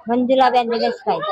મંજુલાબેન દિનેશભાઈ.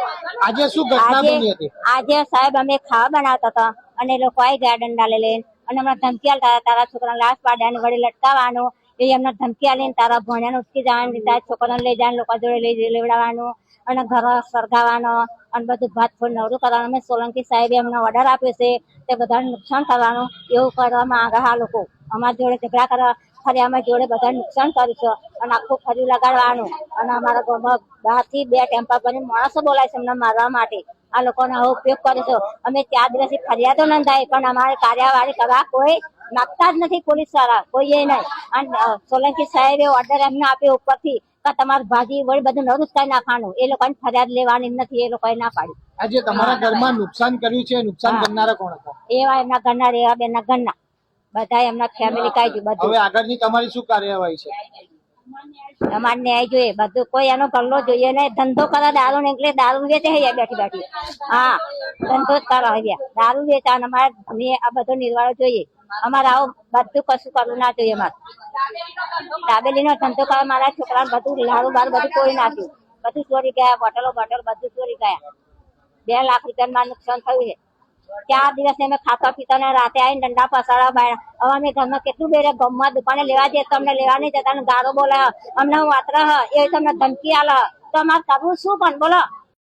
આજે શું ઘટના બની હતી? આજે સાહેબ અમે ખાવા બનાવતા હતા અને લોકો આવી ગયા દંડા લઈને અને હમણાં ધમકી આલતા તારા છોકરાને લાશ પાડ્યા વડે લટકાવવાનું એ એમને ધમકી આલીને તારા ભણ્યાને ઉચકી જવાનું તારા છોકરાને લઈ જાય લોકો જોડે લઈ લેવડાવવાનું અને ઘર સળગાવવાનો અને બધું ભાત ફોડ નવરું કરવાનું. અમે સોલંકી સાહેબે અમને ઓર્ડર આપ્યો છે તે બધાને નુકસાન કરવાનું એવું કરવામાં આગળ આ લોકો અમારા જોડે ઝઘડા કરવા ફરિયામાં જોડે બધા નુકસાન કરીશું અને આખું ફરી લગાડવાનું અને અમારા ગામમાં 10 થી 2 ટેમ્પા ભરીને માણસો બોલાય છે અમને મારવા માટે. આ લોકોનો આવો ઉપયોગ કરે છે. અમે 4 દિવસથી ફરિયાદો નોંધાય પણ અમારે કાર્યવાહી કરવા કોઈ માગતા જ નથી. પોલીસ વાળા કોઈ એ નહીં. અને સોલંકી સાહેબે ઓર્ડર એમને આપ્યો ઉપરથી કે તમારે ભાજી વળી બધું નરું જ કઈ નાખવાનું. એ લોકોને ફરિયાદ લેવાની નથી. એ લોકોએ ના પાડી. આજે તમારા ઘરમાં નુકસાન કર્યું છે, નુકસાન કરનારા કોણ હતા? એવા એમના ઘરના રેવા બેનના ઘરના બધા એમના ફેમિલી કાઈ ગયું બધું. હવે આગળની તમારી શું કાર્યવાહી છે? અમારે ન્યાય જોઈએ બધું. કોઈ એનો ગલ્લો જોઈએ નહીં. ધંધો કરે દારૂ ને એટલે દારૂ વેચે છે બેઠી બેઠી. હા ધંધો જ કરો દારૂ વેચા અને અમારે આ બધો નિર્વાળો જોઈએ. અમારે આવું બધું કશું કરવું ના જોઈએ. અમારે દાબેલી નો ધંધો કરવા મારા છોકરા બધું લાડુ બાર બધું તોડી નાખ્યું. બધું ચોરી ગયા. બોટલો બધું ચોરી ગયા. 2 લાખ રૂપિયા માં નુકસાન થયું છે. 4 દિવસ અમે ખાતા પીતા ને રાતે આવીને દંડા પસાડા બાય. હવે અમે ઘરમાં કેટલું બેરે ગમમાં દુકાને લેવા જઈએ તો અમને લેવા નહીં જતા ગારો બોલાય અમને વાતરા એ તમને ધમકી આલે તો અમારે કરવું શું પણ બોલો.